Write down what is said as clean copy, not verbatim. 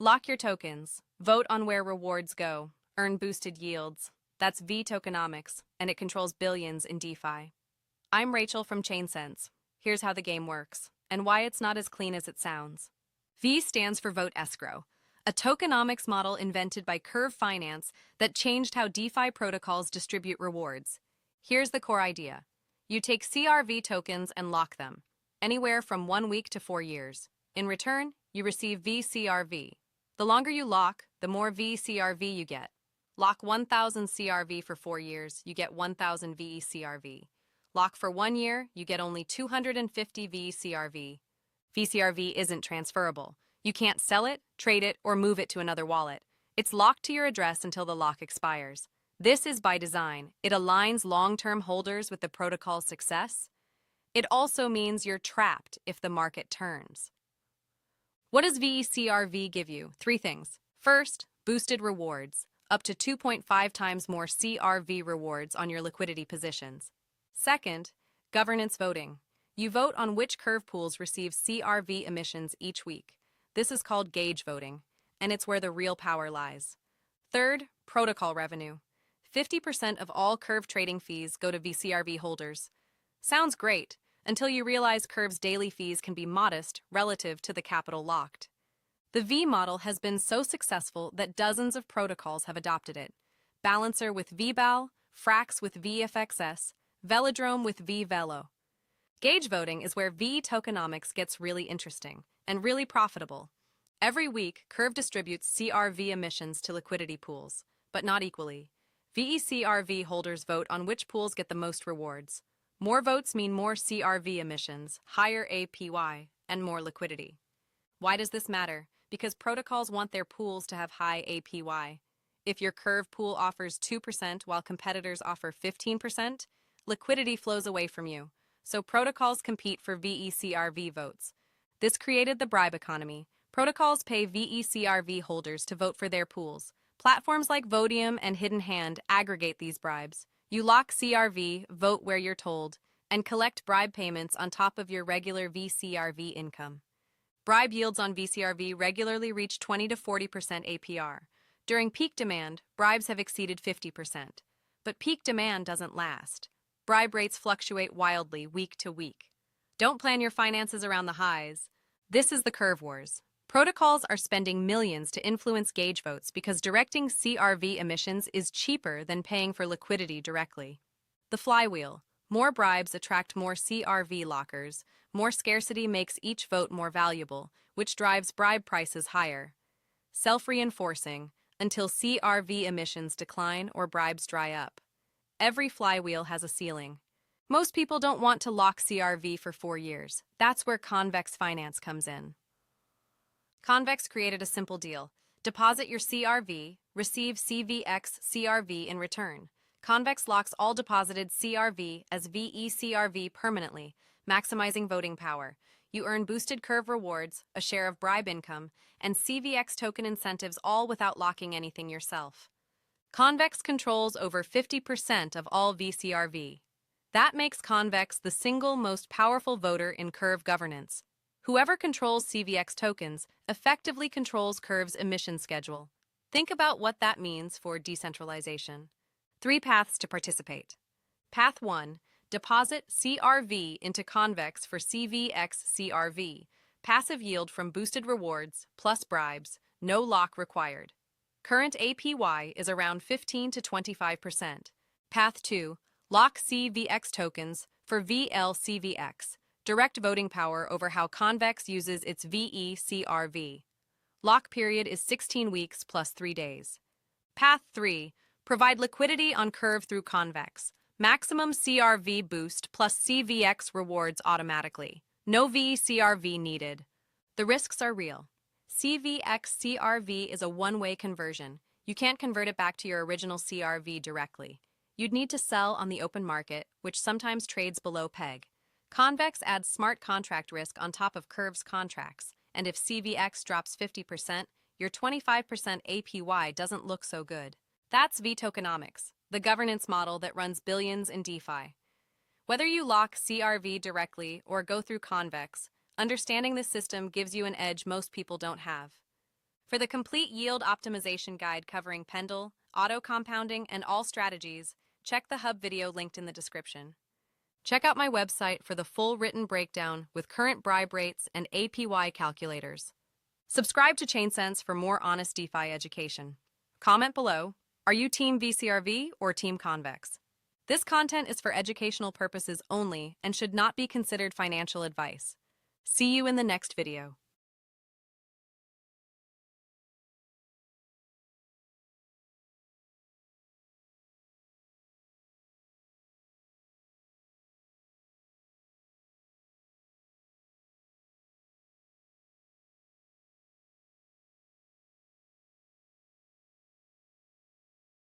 Lock your tokens. Vote on where rewards go. Earn boosted yields. That's ve-tokenomics, and it controls billions in DeFi. I'm Rachel from ChainSense. Here's how the game works, and why it's not as clean as it sounds. V stands for Vote Escrow, a tokenomics model invented by Curve Finance that changed how DeFi protocols distribute rewards. Here's the core idea. You take CRV tokens and lock them, anywhere from 1 week to 4 years. In return, you receive veCRV. The longer you lock, the more veCRV you get. Lock 1,000 CRV for 4 years, you get 1,000 veCRV. Lock for 1 year, you get only 250 veCRV. veCRV isn't transferable. You can't sell it, trade it, or move it to another wallet. It's locked to your address until the lock expires. This is by design. It aligns long-term holders with the protocol's success. It also means you're trapped if the market turns. What does veCRV give you? 3 things. First, boosted rewards, up to 2.5 times more CRV rewards on your liquidity positions. Second, governance voting. You vote on which curve pools receive CRV emissions each week. This is called gauge voting, and it's where the real power lies. Third, protocol revenue. 50% of all Curve trading fees go to veCRV holders. Sounds great, until you realize Curve's daily fees can be modest relative to the capital locked. The V model has been so successful that dozens of protocols have adopted it. Balancer with vBal, Frax with VFXS, Velodrome with vVelo. Gauge voting is where ve-tokenomics gets really interesting and really profitable. Every week, Curve distributes CRV emissions to liquidity pools, but not equally. veCRV holders vote on which pools get the most rewards. More votes mean more CRV emissions, higher APY, and more liquidity. Why does this matter? Because protocols want their pools to have high APY. If your Curve pool offers 2% while competitors offer 15%, liquidity flows away from you, so protocols compete for veCRV votes. This created the bribe economy. Protocols pay veCRV holders to vote for their pools. Platforms like Vodium and Hidden Hand aggregate these bribes. You lock CRV, vote where you're told, and collect bribe payments on top of your regular veCRV income. Bribe yields on veCRV regularly reach 20 to 40% APR. During peak demand, bribes have exceeded 50%. But peak demand doesn't last. Bribe rates fluctuate wildly week to week. Don't plan your finances around the highs. This is the Curve Wars. Protocols are spending millions to influence gauge votes because directing CRV emissions is cheaper than paying for liquidity directly. The flywheel. More bribes attract more CRV lockers. More scarcity makes each vote more valuable, which drives bribe prices higher. Self-reinforcing until CRV emissions decline or bribes dry up. Every flywheel has a ceiling. Most people don't want to lock CRV for 4 years. That's where Convex Finance comes in. Convex created a simple deal. Deposit your CRV, receive CVX CRV in return. Convex locks all deposited CRV as veCRV permanently, maximizing voting power. You earn boosted Curve rewards, a share of bribe income, and CVX token incentives, all without locking anything yourself. Convex controls over 50% of all veCRV. That makes Convex the single most powerful voter in Curve governance. Whoever controls CVX tokens effectively controls Curve's emission schedule. Think about what that means for decentralization. 3 paths to participate. Path 1. Deposit CRV into Convex for CVX CRV. Passive yield from boosted rewards, plus bribes, no lock required. Current APY is around 15 to 25%. Path 2. Lock CVX tokens for VLCVX. Direct voting power over how Convex uses its veCRV. Lock period is 16 weeks plus 3 days. Path 3. Provide liquidity on Curve through Convex. Maximum CRV boost plus CVX rewards automatically. No veCRV needed. The risks are real. CVX CRV is a one-way conversion. You can't convert it back to your original CRV directly. You'd need to sell on the open market, which sometimes trades below peg. Convex adds smart contract risk on top of Curve's contracts, and if CVX drops 50%, your 25% APY doesn't look so good. That's ve-tokenomics, the governance model that runs billions in DeFi. Whether you lock CRV directly or go through Convex, understanding this system gives you an edge most people don't have. For the complete yield optimization guide covering Pendle, auto compounding, and all strategies, check the Hub video linked in the description. Check out my website for the full written breakdown with current bribe rates and APY calculators. Subscribe to ChainSense for more honest DeFi education. Comment below, are you Team veCRV or Team Convex? This content is for educational purposes only and should not be considered financial advice. See you in the next video.